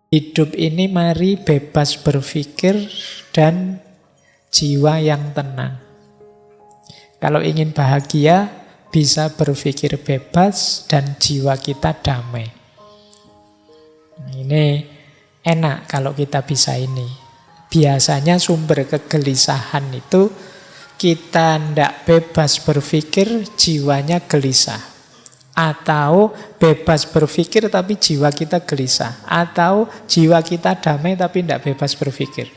Hidup ini mari bebas berpikir dan jiwa yang tenang. Kalau ingin bahagia, bisa berpikir bebas dan jiwa kita damai. Nah, ini enak kalau kita bisa ini. Biasanya sumber kegelisahan itu kita tidak bebas berpikir, jiwanya gelisah. Atau bebas berpikir tapi jiwa kita gelisah. Atau jiwa kita damai tapi tidak bebas berpikir.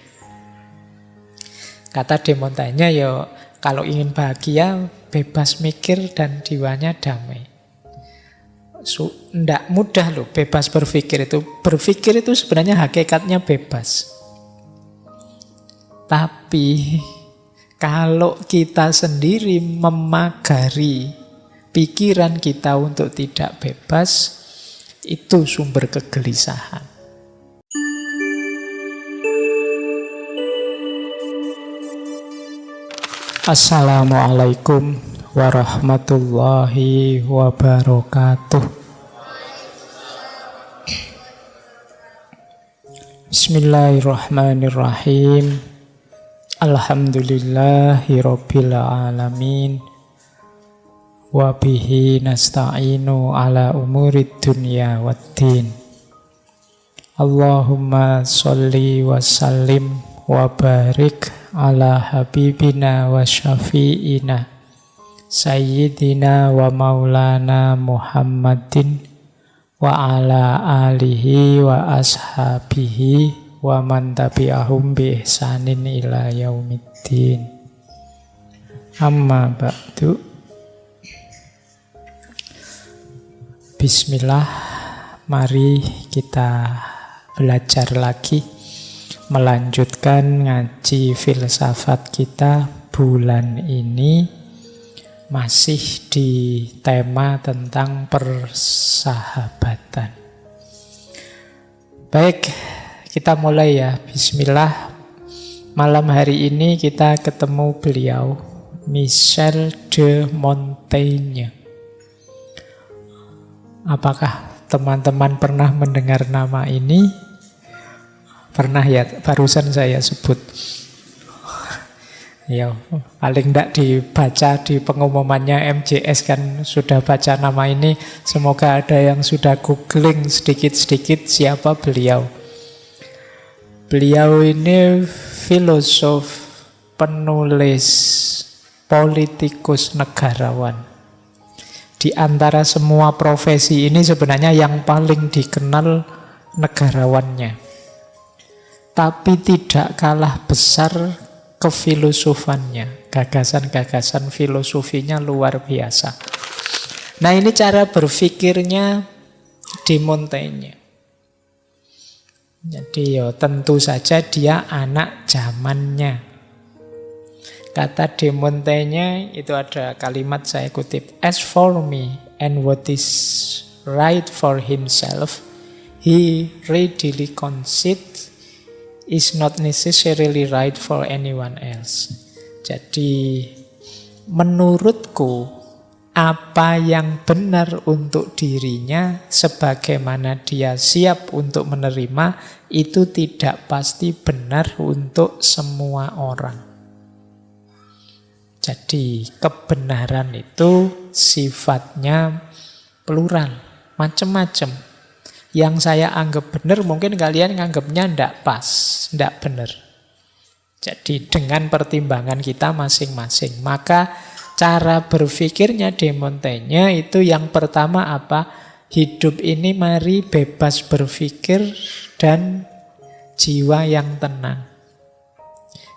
Kata De Montaigne, ya kalau ingin bahagia, bebas mikir dan jiwanya damai. Tidak mudah loh bebas berpikir itu. Berpikir itu sebenarnya hakikatnya bebas. Tapi kalau kita sendiri memagari pikiran kita untuk tidak bebas, itu sumber kegelisahan. Assalamualaikum warahmatullahi wabarakatuh. Bismillahirrahmanirrahim. Alhamdulillahirabbil alamin. Wa bihi nasta'inu ala umurid dunya waddin. Allahumma sholli wa sallim wa barik ala habibina wa syafi'ina sayyidina wa maulana Muhammadin wa ala alihi wa ashabihi wa man tabi'ahum bi ihsanin ila yaumiddin. Amma ba'du. Bismillah, mari kita belajar lagi, melanjutkan ngaji filsafat kita bulan ini, masih di tema tentang persahabatan. Baik, kita mulai ya, bismillah. Malam hari ini kita ketemu beliau, Michel de Montaigne. Apakah teman-teman pernah mendengar nama ini? Pernah ya, barusan saya sebut. Ya, paling tidak dibaca di pengumumannya MJS kan sudah baca nama ini. Semoga ada yang sudah googling sedikit-sedikit siapa beliau. Beliau ini filosof, penulis, politikus, negarawan. Di antara semua profesi ini sebenarnya yang paling dikenal negarawannya. Tapi tidak kalah besar kefilosofannya. Gagasan-gagasan filosofinya luar biasa. Nah, ini cara berpikirnya de Montaigne. Jadi ya tentu saja dia anak zamannya. Kata de Montaigne itu ada kalimat saya kutip. As for me and what is right for himself, he readily concedes is not necessarily right for anyone else. Jadi menurutku apa yang benar untuk dirinya sebagaimana dia siap untuk menerima itu tidak pasti benar untuk semua orang. Jadi kebenaran itu sifatnya plural, macam-macam. Yang saya anggap benar mungkin kalian anggapnya tidak pas, tidak benar. Jadi dengan pertimbangan kita masing-masing. Maka cara berpikirnya de Montaigne itu yang pertama apa? Hidup ini mari bebas berpikir dan jiwa yang tenang.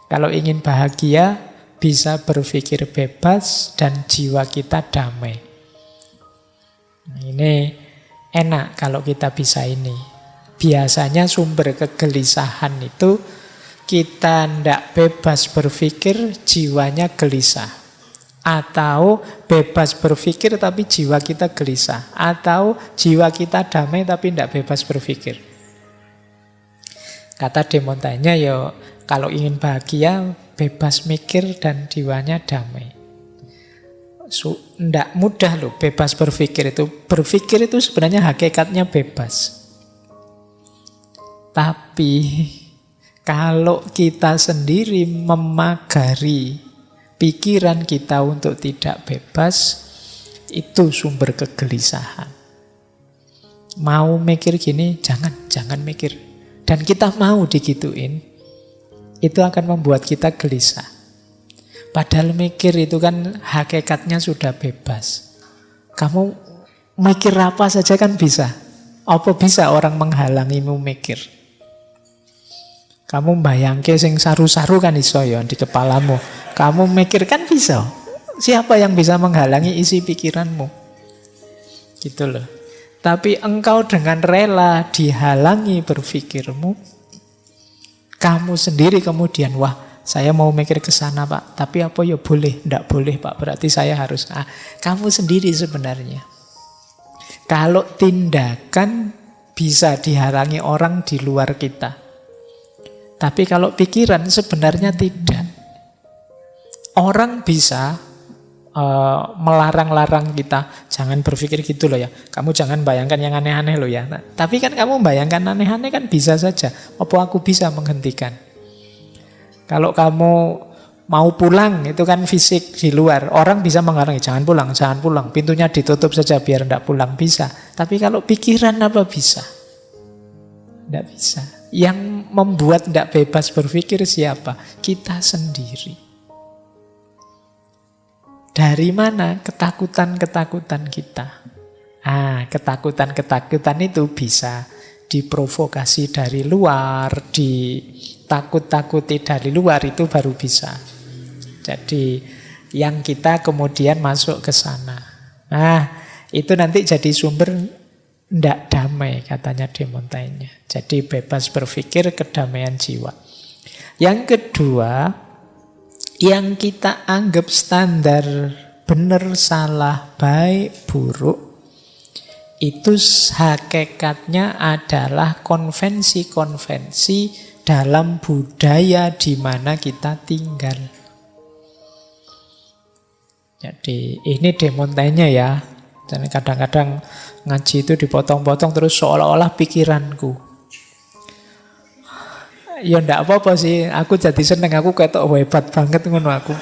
Kalau ingin bahagia, bisa berpikir bebas dan jiwa kita damai. Ini enak kalau kita bisa ini. Biasanya sumber kegelisahan itu kita tidak bebas berpikir, jiwanya gelisah. Atau bebas berpikir tapi jiwa kita gelisah. Atau jiwa kita damai tapi tidak bebas berpikir. Kata de Montaigne, ya kalau ingin bahagia, bebas mikir dan jiwanya damai. Tidak mudah loh bebas berpikir itu. Berpikir itu sebenarnya hakikatnya bebas. Tapi kalau kita sendiri memagari pikiran kita untuk tidak bebas, itu sumber kegelisahan. Mau mikir gini, jangan mikir. Dan kita mau digituin, itu akan membuat kita gelisah. Padahal mikir itu kan hakikatnya sudah bebas. Kamu mikir apa saja kan bisa. Apa bisa orang menghalangimu mikir? Kamu bayangke sing saru-saru kan iso ya di kepalamu. Kamu mikir kan bisa. Siapa yang bisa menghalangi isi pikiranmu? Gitu loh. Tapi engkau dengan rela dihalangi berpikirmu, kamu sendiri kemudian, wah saya mau mikir ke sana Pak, tapi apa ya boleh? Tidak boleh Pak, berarti saya harus. Kamu sendiri sebenarnya. Kalau tindakan bisa dihalangi orang di luar kita. Tapi kalau pikiran sebenarnya tidak. Orang bisa melarang-larang kita, jangan berpikir gitu loh ya. Kamu jangan bayangkan yang aneh-aneh loh ya. Nah, tapi kan kamu bayangkan aneh-aneh kan bisa saja. Apa aku bisa menghentikan? Kalau kamu mau pulang, itu kan fisik di luar. Orang bisa menghalangi, jangan pulang. Pintunya ditutup saja biar tidak pulang, bisa. Tapi kalau pikiran apa bisa? Tidak bisa. Yang membuat tidak bebas berpikir siapa? Kita sendiri. Dari mana ketakutan-ketakutan kita? Ketakutan-ketakutan itu bisa diprovokasi dari luar, ditakut-takuti dari luar, itu baru bisa. Jadi yang kita kemudian masuk ke sana. Nah, itu nanti jadi sumber ndak damai katanya De Montaigne. Jadi bebas berpikir, kedamaian jiwa. Yang kedua, yang kita anggap standar benar, salah, baik, buruk, itu hakikatnya adalah konvensi-konvensi dalam budaya di mana kita tinggal. Jadi ini De Montaigne ya. Dan kadang-kadang ngaji itu dipotong-potong terus seolah-olah pikiranku. Ya ndak apa-apa sih, aku jadi seneng, aku ketok hebat banget ngono aku.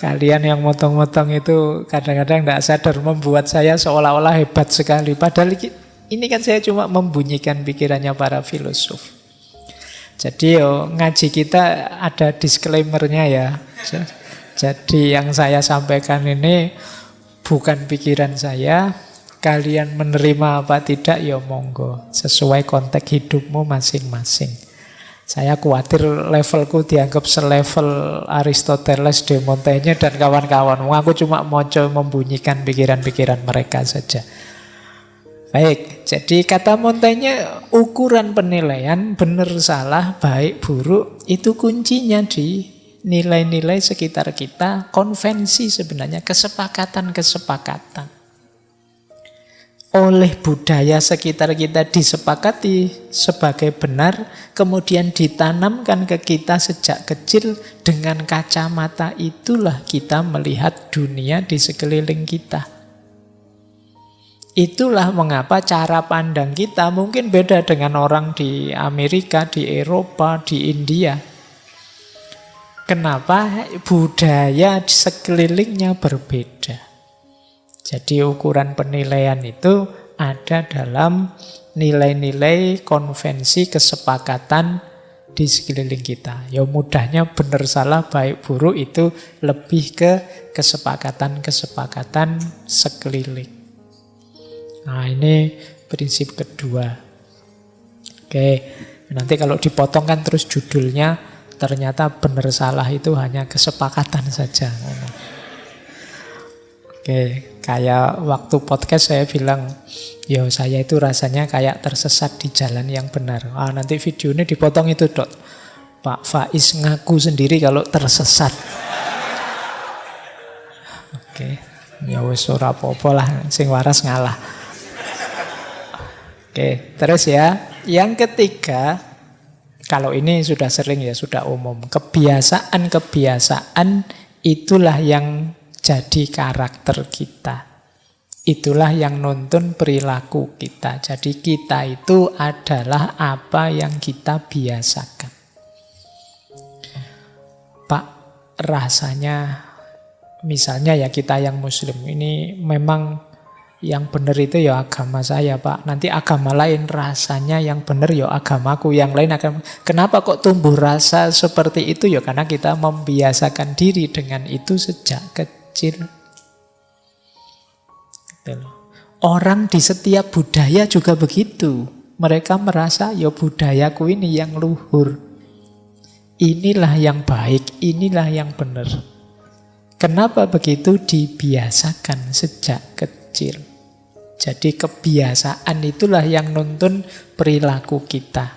Kalian yang motong-motong itu kadang-kadang ndak sadar membuat saya seolah-olah hebat sekali. Padahal ini kan saya cuma membunyikan pikirannya para filosof. Jadi ngaji kita ada disclaimer-nya ya. Jadi yang saya sampaikan ini bukan pikiran saya. Kalian menerima apa tidak ya monggo, sesuai konteks hidupmu masing-masing. Saya khawatir levelku dianggap selevel Aristoteles, De Montaigne dan kawan-kawan. Aku cuma mau membunyikan pikiran-pikiran mereka saja. Baik, jadi kata Montaigne, ukuran penilaian benar salah, baik buruk, itu kuncinya di nilai-nilai sekitar kita, konvensi sebenarnya, kesepakatan-kesepakatan. Oleh budaya sekitar kita disepakati sebagai benar, kemudian ditanamkan ke kita sejak kecil. Dengan kacamata itulah kita melihat dunia di sekeliling kita. Itulah mengapa cara pandang kita mungkin beda dengan orang di Amerika, di Eropa, di India. Kenapa? Budaya di sekelilingnya berbeda. Jadi ukuran penilaian itu ada dalam nilai-nilai konvensi kesepakatan di sekeliling kita. Ya mudahnya benar salah baik buruk itu lebih ke kesepakatan-kesepakatan sekeliling. Nah ini prinsip kedua. Oke, nanti kalau dipotong kan terus judulnya ternyata benar salah itu hanya kesepakatan saja. Oke, kayak waktu podcast saya bilang, yo saya itu rasanya kayak tersesat di jalan yang benar. Nanti video ini dipotong itu dok. Pak Faiz ngaku sendiri kalau tersesat. Oke, ya wis ora apa-apa lah, sing waras ngalah. Oke, terus ya, yang ketiga, kalau ini sudah sering ya, sudah umum. Kebiasaan-kebiasaan itulah yang jadi karakter kita. Itulah yang nuntun perilaku kita. Jadi kita itu adalah apa yang kita biasakan. Pak, rasanya misalnya ya kita yang muslim ini memang yang benar itu ya agama saya, Pak. Nanti agama lain rasanya yang benar ya agamaku, yang lain agama. Kenapa kok tumbuh rasa seperti itu? Ya karena kita membiasakan diri dengan itu sejak kecil. Orang di setiap budaya juga begitu. Mereka merasa ya budayaku ini yang luhur. Inilah yang baik, inilah yang benar. Kenapa begitu? Dibiasakan sejak kecil. Jadi kebiasaan itulah yang nuntun perilaku kita.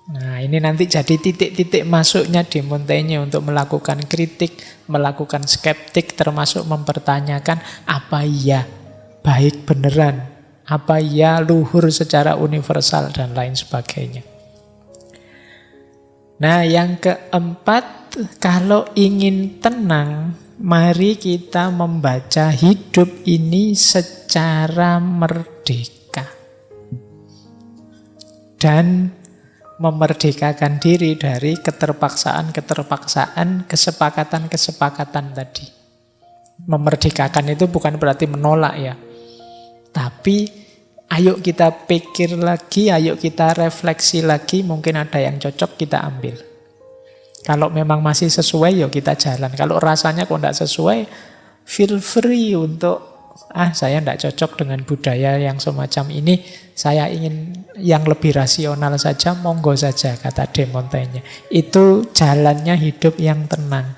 Nah, ini nanti jadi titik-titik masuknya di Montaigne untuk melakukan kritik, melakukan skeptik, termasuk mempertanyakan apa iya baik beneran, apa iya luhur secara universal, dan lain sebagainya. Nah, yang keempat, kalau ingin tenang, mari kita membaca hidup ini secara merdeka. Dan memerdekakan diri dari keterpaksaan, kesepakatan tadi. Memerdekakan itu bukan berarti menolak ya. Tapi ayo kita pikir lagi, ayo kita refleksi lagi, mungkin ada yang cocok kita ambil. Kalau memang masih sesuai, yuk kita jalan. Kalau rasanya kok tidak sesuai, feel free untuk saya tidak cocok dengan budaya yang semacam ini, saya ingin yang lebih rasional saja, monggo saja, kata De Montaigne. Itu jalannya hidup yang tenang.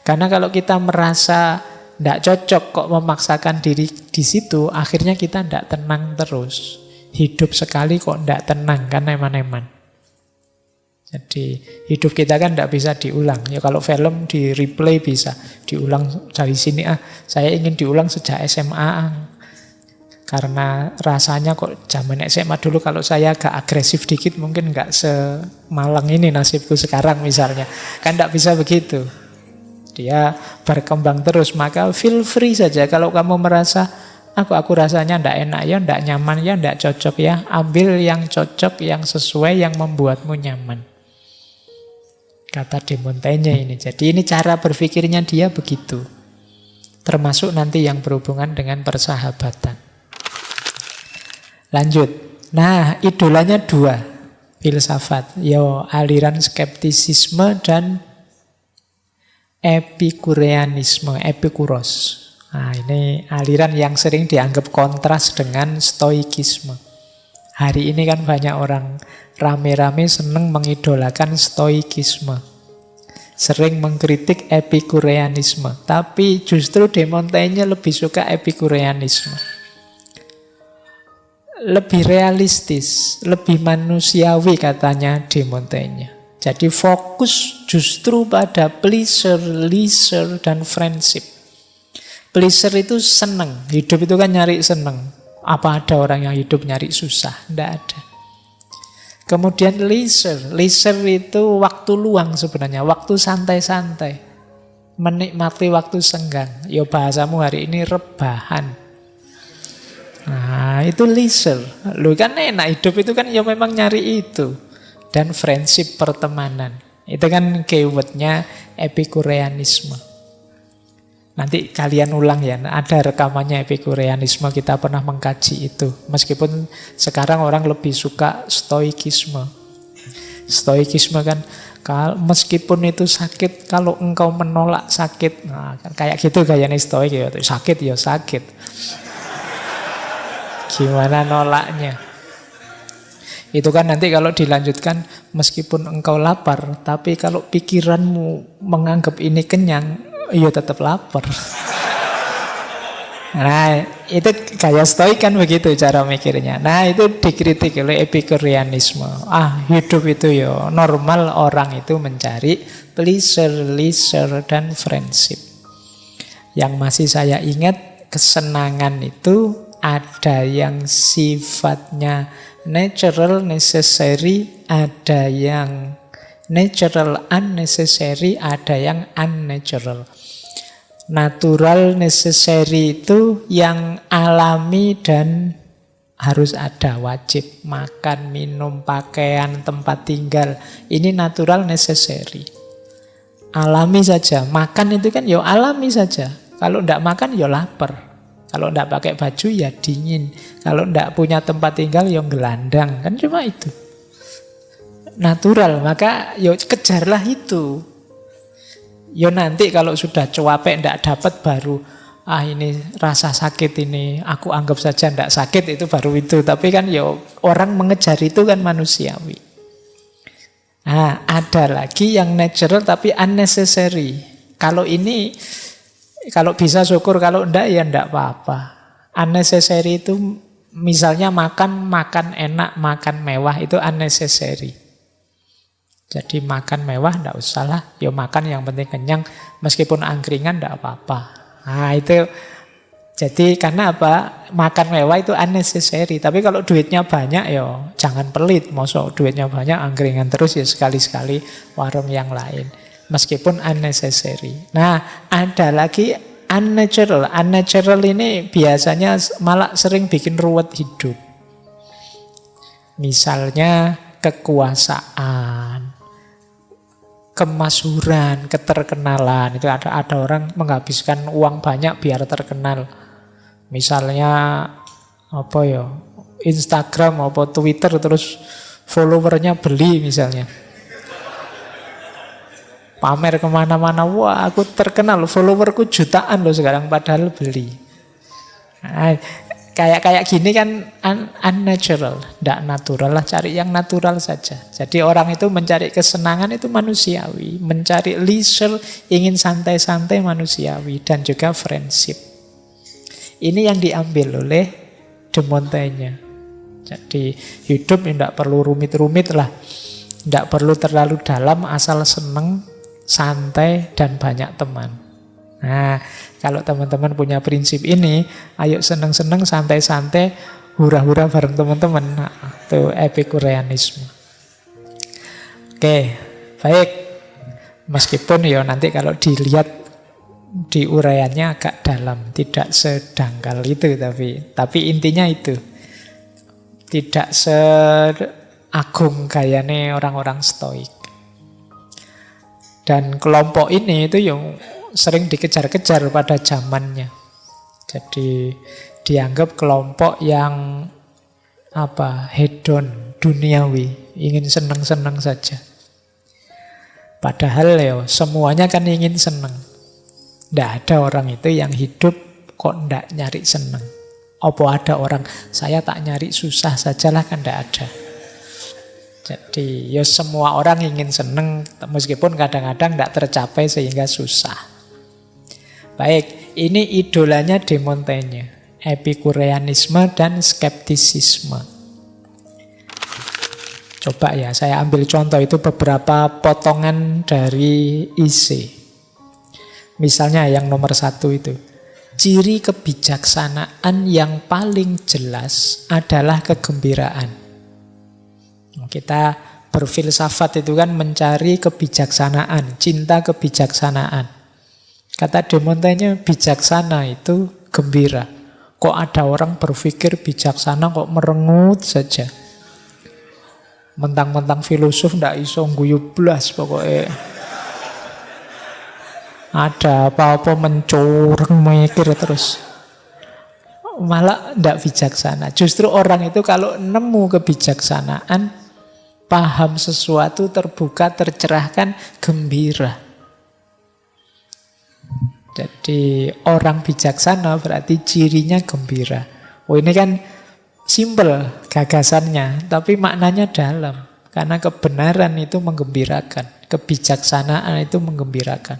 Karena kalau kita merasa tidak cocok kok memaksakan diri di situ, akhirnya kita tidak tenang terus. Hidup sekali kok tidak tenang, kan eman-eman. Jadi hidup kita kan tidak bisa diulang. Ya kalau film di replay bisa diulang dari sini. Saya ingin diulang sejak SMA. Karena rasanya kok zaman SMA dulu kalau saya agak agresif dikit mungkin nggak semalang ini nasibku sekarang misalnya. Kan tidak bisa begitu. Dia berkembang terus. Maka feel free saja kalau kamu merasa aku rasanya tidak enak ya, tidak nyaman ya, tidak cocok ya. Ambil yang cocok, yang sesuai, yang membuatmu nyaman. Kata De Montaigne ini. Jadi ini cara berpikirnya dia begitu. Termasuk nanti yang berhubungan dengan persahabatan. Lanjut. Nah, idolanya dua. Filsafat. Aliran skeptisisme dan epikureanisme. Epikuros. Nah, ini aliran yang sering dianggap kontras dengan stoikisme. Hari ini kan banyak orang rame-rame seneng mengidolakan stoikisme. Sering mengkritik epikureanisme. Tapi justru De Montaigne lebih suka epikureanisme. Lebih realistis, lebih manusiawi katanya De Montaigne. Jadi fokus justru pada pleasure, leisure, dan friendship. Pleasure itu seneng. Hidup itu kan nyari seneng. Apa ada orang yang hidup nyari susah? Tidak ada. Kemudian leisure. Leisure itu waktu luang sebenarnya. Waktu santai-santai. Menikmati waktu senggang. Ya bahasamu hari ini rebahan. Nah itu leisure. Lu kan enak hidup itu kan ya memang nyari itu. Dan friendship, pertemanan. Itu kan keywordnya epikureanisme. Nanti kalian ulang ya, ada rekamannya epikureanisme, kita pernah mengkaji itu. Meskipun sekarang orang lebih suka stoikisme. Stoikisme kan, meskipun itu sakit, kalau engkau menolak sakit, nah, kayak gitu gayanya stoik ya, sakit ya sakit. Gimana nolaknya? Itu kan nanti kalau dilanjutkan, meskipun engkau lapar, tapi kalau pikiranmu menganggap ini kenyang, iya tetap lapar. Nah itu gaya stoik kan begitu cara mikirnya. Nah itu dikritik oleh epikureanisme. Hidup itu ya normal, orang itu mencari pleasure, leisure, dan friendship. Yang masih saya ingat, kesenangan itu ada yang sifatnya natural, necessary, ada yang natural, unnecessary, ada yang unnatural. Natural, necessary itu yang alami dan harus ada, wajib. Makan, minum, pakaian, tempat tinggal. Ini natural, necessary. Alami saja. Makan itu kan ya alami saja. Kalau tidak makan ya lapar. Kalau tidak pakai baju ya dingin. Kalau tidak punya tempat tinggal ya gelandang. Kan cuma itu. Natural, maka ya kejarlah itu. Ya nanti kalau sudah cuapek tidak dapat baru, ini rasa sakit ini, aku anggap saja tidak sakit, itu baru itu. Tapi kan ya orang mengejar itu kan manusiawi. Nah, ada lagi yang natural tapi unnecessary. Kalau ini, kalau bisa syukur, kalau enggak ya enggak apa-apa. Unnecessary itu misalnya makan enak, makan mewah, itu unnecessary. Jadi makan mewah enggak usah lah, ya makan yang penting kenyang, meskipun angkringan enggak apa-apa. Nah itu, jadi karena apa? Makan mewah itu unnecessary. Tapi kalau duitnya banyak ya jangan pelit. Mosok duitnya banyak angkringan terus, ya sekali-sekali warung yang lain. Meskipun unnecessary. Nah, ada lagi unnatural. Unnatural ini biasanya malah sering bikin ruwet hidup. Misalnya kekuasaan, kemasyhuran, keterkenalan. Itu ada orang menghabiskan uang banyak biar terkenal. Misalnya apa ya? Instagram apa Twitter terus followernya beli misalnya. Pamer kemana-mana, wah aku terkenal, followerku jutaan loh sekarang, padahal beli. Nah, kayak gini kan unnatural, tidak natural lah, cari yang natural saja. Jadi orang itu mencari kesenangan itu manusiawi, mencari leisure, ingin santai-santai manusiawi, dan juga friendship. Ini yang diambil oleh De Montaigne. Jadi hidup tidak perlu rumit-rumit lah, tidak perlu terlalu dalam, asal seneng, santai, dan banyak teman. Nah, kalau teman-teman punya prinsip ini, ayo seneng-seneng, santai-santai, hura-hura bareng teman-teman. Nah, itu epikureanisme. Oke, baik. Meskipun ya nanti kalau dilihat di uraiannya agak dalam, tidak sedangkal itu, tapi intinya itu. Tidak seagung gayane orang-orang stoik. Dan kelompok ini itu yang sering dikejar-kejar pada zamannya. Jadi dianggap kelompok yang hedon, duniawi, ingin senang-senang saja. Padahal ya semuanya kan ingin senang. Tidak ada orang itu yang hidup kok tidak nyari senang. Apa ada orang saya tak nyari susah sajalah, kan tidak ada. Jadi ya semua orang ingin senang, meskipun kadang-kadang tidak tercapai sehingga susah. Baik, ini idolanya De Montaigne, epikureanisme dan skeptisisme. Coba ya, saya ambil contoh itu beberapa potongan dari isi. Misalnya yang nomor 1 itu, ciri kebijaksanaan yang paling jelas adalah kegembiraan. Kita berfilsafat itu kan mencari kebijaksanaan, cinta kebijaksanaan. Kata De Montaigne, bijaksana itu gembira. Kok ada orang berpikir bijaksana kok merengut saja. Mentang-mentang filosof ndak iso guyu blas pokoknya. Ada apa-apa mencurang mikir terus. Malah ndak bijaksana. Justru orang itu kalau nemu kebijaksanaan, paham sesuatu, terbuka, tercerahkan, gembira. Jadi orang bijaksana berarti cirinya gembira. Oh ini kan simple gagasannya, tapi maknanya dalam. Karena kebenaran itu menggembirakan, kebijaksanaan itu menggembirakan.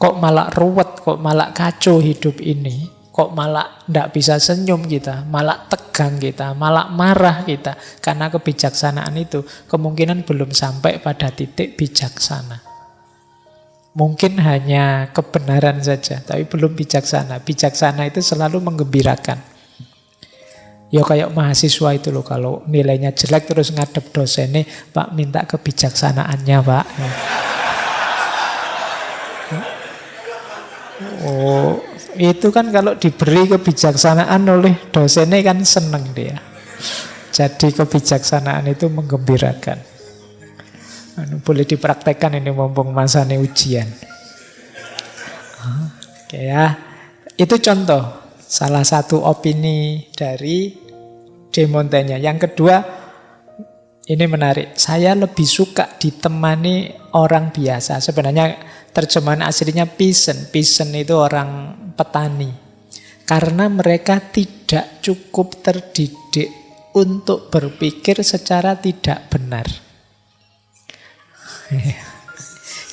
Kok malah ruwet, kok malah kacau hidup ini, kok malah tidak bisa senyum kita, malah tegang kita, malah marah kita. Karena kebijaksanaan itu kemungkinan belum sampai pada titik bijaksana. Mungkin hanya kebenaran saja, tapi belum bijaksana. Bijaksana itu selalu menggembirakan. Ya kayak mahasiswa itu loh, kalau nilainya jelek terus ngadep dosennya, Pak minta kebijaksanaannya Pak. Oh, itu kan kalau diberi kebijaksanaan oleh dosennya kan seneng dia. Jadi kebijaksanaan itu menggembirakan. Boleh dipraktekkan ini mumpung masanya ujian. Oke ya, itu contoh salah satu opini dari De Montaigne. Yang kedua, ini menarik. Saya lebih suka ditemani orang biasa. Sebenarnya terjemahan aslinya peasant. Peasant itu orang petani. Karena mereka tidak cukup terdidik untuk berpikir secara tidak benar.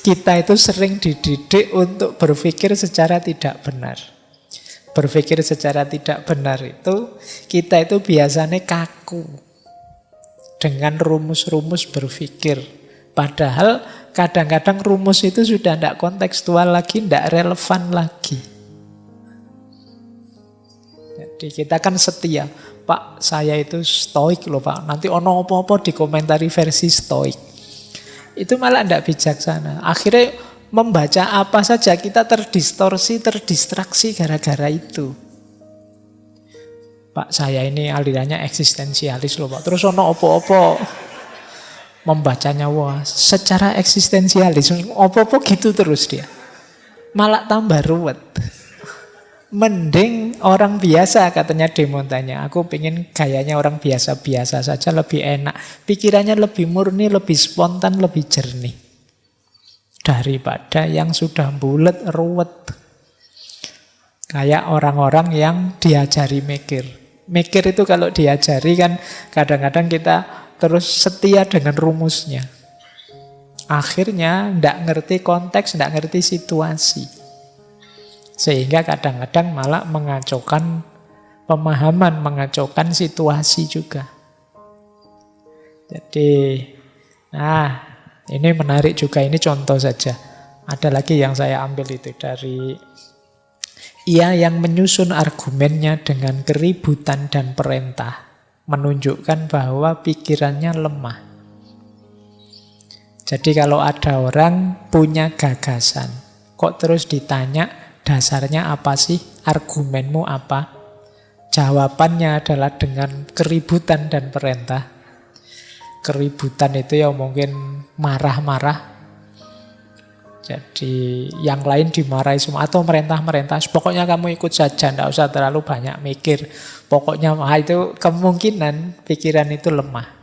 Kita itu sering dididik untuk berpikir secara tidak benar. Berpikir secara tidak benar itu, kita itu biasanya kaku dengan rumus-rumus berpikir. Padahal kadang-kadang rumus itu sudah tidak kontekstual lagi, tidak relevan lagi. Jadi kita kan setia. Pak, saya itu stoik loh Pak. Nanti ono apa-apa dikomentari versi stoik. Itu malah tidak bijaksana. Akhirnya membaca apa saja kita terdistorsi, terdistraksi gara-gara itu. Pak, saya ini alirannya eksistensialis loh Pak. Terus ono apa-apa membacanya wah secara eksistensialis. Apa-apa gitu terus dia. Malah tambah ruwet. Mending orang biasa katanya De Montaigne. Aku pengen gayanya orang biasa-biasa saja lebih enak. Pikirannya lebih murni, lebih spontan, lebih jernih. Daripada yang sudah bulet, ruwet. Kayak orang-orang yang diajari mikir. Mikir itu kalau diajari kan kadang-kadang kita terus setia dengan rumusnya. Akhirnya tidak ngerti konteks, tidak ngerti situasi. Sehingga kadang-kadang malah mengacaukan pemahaman, mengacaukan situasi juga. Jadi, nah ini menarik juga, ini contoh saja. Ada lagi yang saya ambil itu dari ia yang menyusun argumennya dengan keributan dan perintah, menunjukkan bahwa pikirannya lemah. Jadi kalau ada orang punya gagasan, kok terus ditanya, dasarnya apa sih? Argumenmu apa? Jawabannya adalah dengan keributan dan perintah. Keributan itu ya mungkin marah-marah. Jadi yang lain dimarahi semua. Atau merintah-merintah. Pokoknya kamu ikut saja, tidak usah terlalu banyak mikir. Pokoknya itu kemungkinan pikiran itu lemah.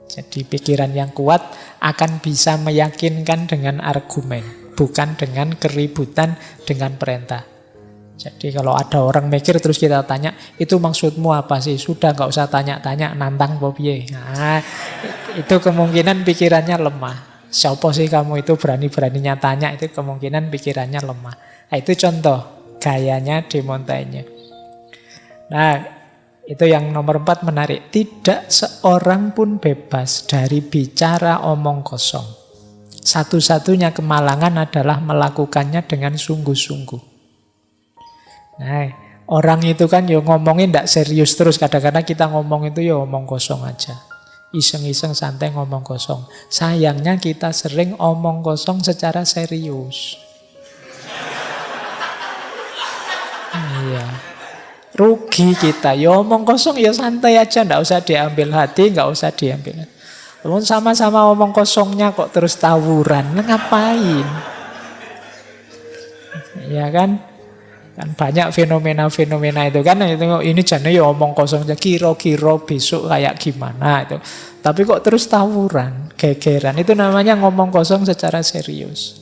Jadi pikiran yang kuat akan bisa meyakinkan dengan argumen. Bukan dengan keributan, dengan perintah. Jadi kalau ada orang mikir terus kita tanya, itu maksudmu apa sih? Sudah nggak usah tanya-tanya, nantang Bobie. Nah, itu kemungkinan pikirannya lemah. Siapa sih kamu itu berani-beraninya tanya, itu kemungkinan pikirannya lemah. Nah, itu contoh gayanya De Montaigne. Nah, itu yang nomor 4 menarik. Tidak seorang pun bebas dari bicara omong kosong. Satu-satunya kemalangan adalah melakukannya dengan sungguh-sungguh. Nah, orang itu kan ya ngomongin tidak serius terus. Kadang-kadang kita ngomong itu ya omong kosong aja. Iseng-iseng santai ngomong kosong. Sayangnya kita sering omong kosong secara serius. Iya. Rugi kita. Ya omong kosong ya santai aja. Tidak usah diambil hati, nggak usah diambil hati. Sama-sama omong kosongnya kok terus tawuran. Ngapain? Ya kan? Kan banyak fenomena-fenomena itu kan. Ini jane ya omong kosongnya. Kira-kira besok kayak gimana itu. Tapi kok terus tawuran, gegeran. Itu namanya ngomong kosong secara serius.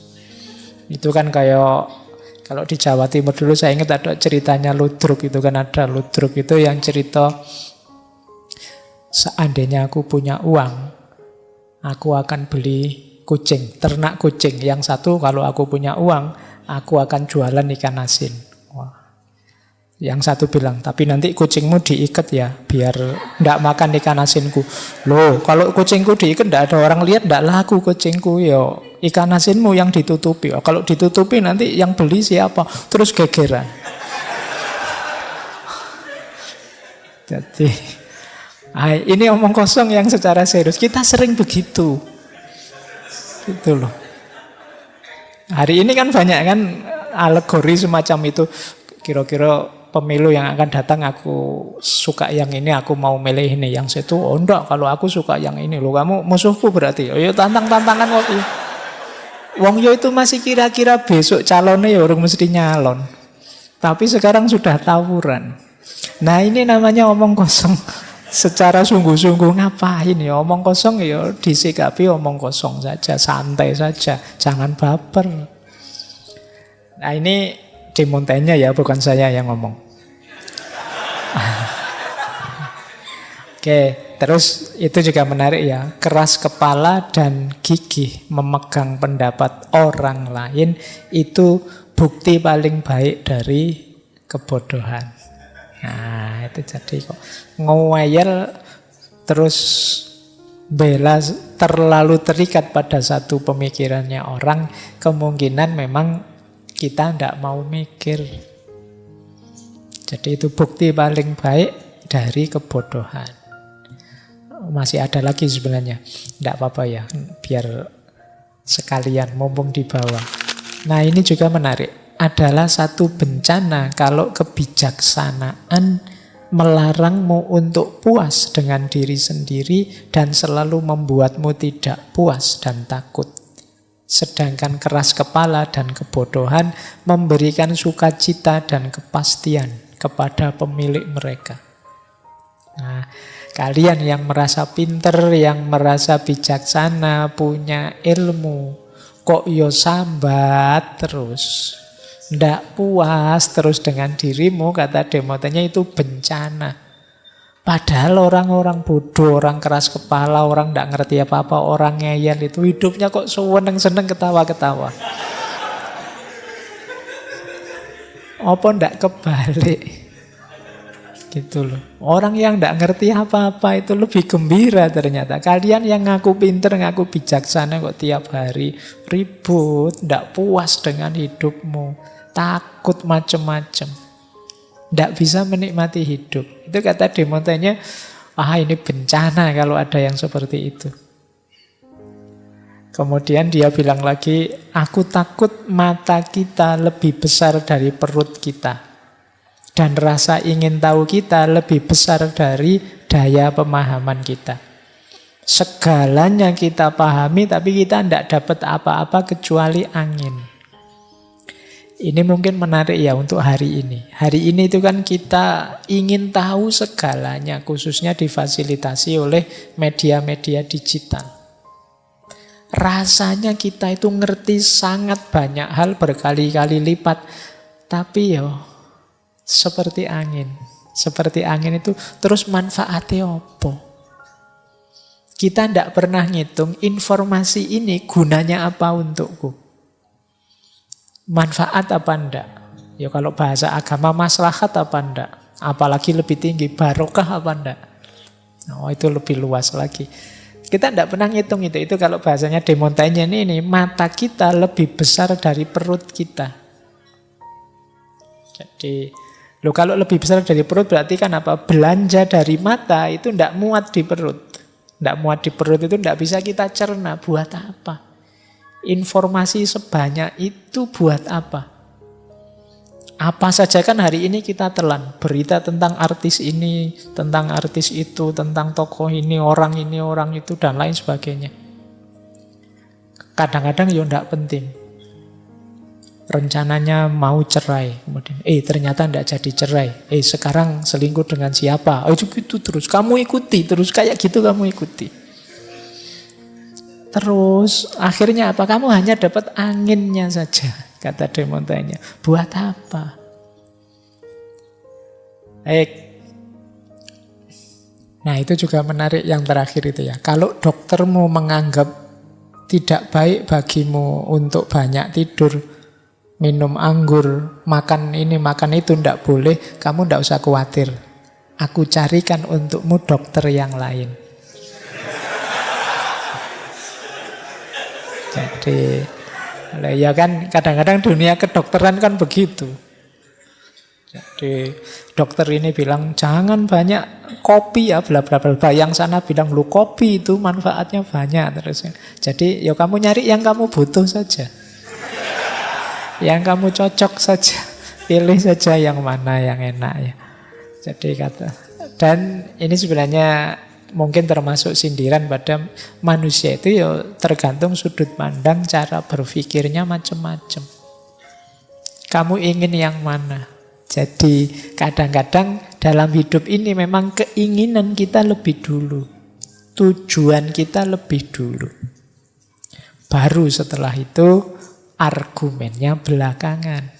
Itu kan kayak kalau di Jawa Timur dulu saya ingat ada ceritanya Ludruk. Itu kan ada Ludruk itu yang cerita, seandainya aku punya uang, aku akan beli kucing, ternak kucing. Yang satu, kalau aku punya uang, aku akan jualan ikan asin. Wah. Yang satu bilang, tapi nanti kucingmu diikat ya, biar tidak makan ikan asinku. Loh, kalau kucingku diikat, tidak ada orang lihat, tidak laku kucingku. Yo, ikan asinmu yang ditutupi. Oh, kalau ditutupi nanti yang beli siapa? Terus gegeran. Jadi ini omong kosong yang secara serius. Kita sering begitu. Gitu loh. Hari ini kan banyak kan alegori semacam itu. Kira-kira pemilu yang akan datang aku suka yang ini, aku mau milih ini. Yang itu, oh enggak, kalau aku suka yang ini. Loh kamu musuhku berarti. Oh ya tantang-tantangan kok. Wong yo itu masih kira-kira besok calonnya ya orang mesti nyalon. Tapi sekarang sudah tawuran. Nah ini namanya omong kosong. Secara sungguh-sungguh ngapain ya omong kosong ya disikapi omong kosong saja, santai saja, jangan baper. Nah ini di Montaigne ya, bukan saya yang ngomong. Oke, terus itu juga menarik ya. Keras kepala dan gigih memegang pendapat orang lain itu bukti paling baik dari kebodohan. Nah, itu jadi kok ngeyel terus bela terlalu terikat pada satu pemikirannya orang, kemungkinan memang kita tidak mau mikir. Jadi itu bukti paling baik dari kebodohan. Masih ada lagi sebenarnya. Tidak apa-apa ya, biar sekalian mumpung di bawah. Nah ini juga menarik. Adalah satu bencana kalau kebijaksanaan melarangmu untuk puas dengan diri sendiri dan selalu membuatmu tidak puas dan takut. Sedangkan keras kepala dan kebodohan memberikan sukacita dan kepastian kepada pemilik mereka. Nah, kalian yang merasa pinter, yang merasa bijaksana, punya ilmu, kok yo sambat terus, ndak puas terus dengan dirimu, kata Demotenya itu bencana. Padahal orang-orang bodoh, orang keras kepala, orang ndak ngerti apa-apa, orang ngeyel itu hidupnya kok seneng-seneng ketawa-ketawa. Apa ndak kebalik? Gitu loh. Orang yang tidak ngerti apa-apa itu lebih gembira ternyata. Kalian yang ngaku pinter, ngaku bijaksana kok tiap hari ribut, tidak puas dengan hidupmu, takut macem-macem, tidak bisa menikmati hidup. Itu kata Demotenya, ini bencana kalau ada yang seperti itu. Kemudian dia bilang lagi, aku takut mata kita lebih besar dari perut kita. Dan rasa ingin tahu kita lebih besar dari daya pemahaman kita. Segalanya kita pahami, tapi kita tidak dapat apa-apa kecuali angin. Ini mungkin menarik ya untuk hari ini. Hari ini itu kan kita ingin tahu segalanya, khususnya difasilitasi oleh media-media digital. Rasanya kita itu ngerti sangat banyak hal berkali-kali lipat, tapi seperti angin. Seperti angin itu terus manfaatnya apa? Kita tidak pernah ngitung informasi ini gunanya apa untukku. Manfaat apa enggak? Ya kalau bahasa agama maslahat apa enggak? Apalagi lebih tinggi barokah apa enggak? Oh itu lebih luas lagi. Kita tidak pernah ngitung itu. Itu kalau bahasanya De Montaigne ini mata kita lebih besar dari perut kita. Jadi kalau lebih besar dari perut berarti kan apa? Belanja dari mata itu tidak muat di perut. Tidak muat di perut itu tidak bisa kita cerna. Buat apa? Informasi sebanyak itu buat apa? Apa saja kan hari ini kita telan. Berita tentang artis ini, tentang artis itu, tentang tokoh ini, orang itu, dan lain sebagainya. Kadang-kadang ya tidak penting. Rencananya mau cerai, kemudian ternyata tidak jadi cerai. Sekarang selingkuh dengan siapa? Itu gitu terus. Kamu ikuti terus kayak gitu, kamu ikuti. Terus akhirnya apa? Kamu hanya dapat anginnya saja, kata De Montaigne. Buat apa? Nah itu juga menarik yang terakhir itu ya. Kalau doktermu menganggap tidak baik bagimu untuk banyak tidur, minum anggur, makan ini, makan itu, tidak boleh, kamu tidak usah khawatir. Aku carikan untukmu dokter yang lain. Jadi, ya kan kadang-kadang dunia kedokteran kan begitu. Jadi dokter ini bilang jangan banyak kopi ya, bla bla bla. Yang sana bilang lu kopi itu manfaatnya banyak terus. Jadi ya kamu nyari yang kamu butuh saja. Yang kamu cocok saja. Pilih saja yang mana yang enak ya. Jadi kata. Dan ini sebenarnya mungkin termasuk sindiran pada manusia itu ya tergantung sudut pandang, cara berpikirnya macam-macam. Kamu ingin yang mana? Jadi kadang-kadang dalam hidup ini memang keinginan kita lebih dulu. Tujuan kita lebih dulu. Baru setelah itu argumennya belakangan.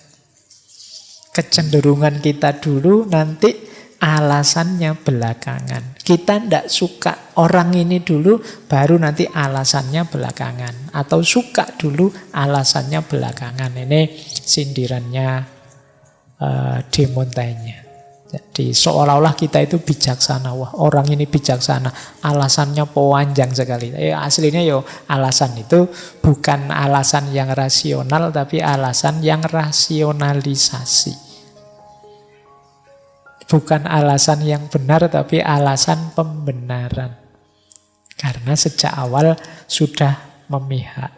Kecenderungan kita dulu, nanti alasannya belakangan. Kita tidak suka orang ini dulu, baru nanti alasannya belakangan. Atau suka dulu, alasannya belakangan. Ini sindirannya De Montaigne. Jadi seolah-olah kita itu bijaksana. Wah, orang ini bijaksana. Alasannya panjang sekali. Aslinya yo alasan itu bukan alasan yang rasional, tapi alasan yang rasionalisasi. Bukan alasan yang benar, tapi alasan pembenaran. Karena sejak awal sudah memihak.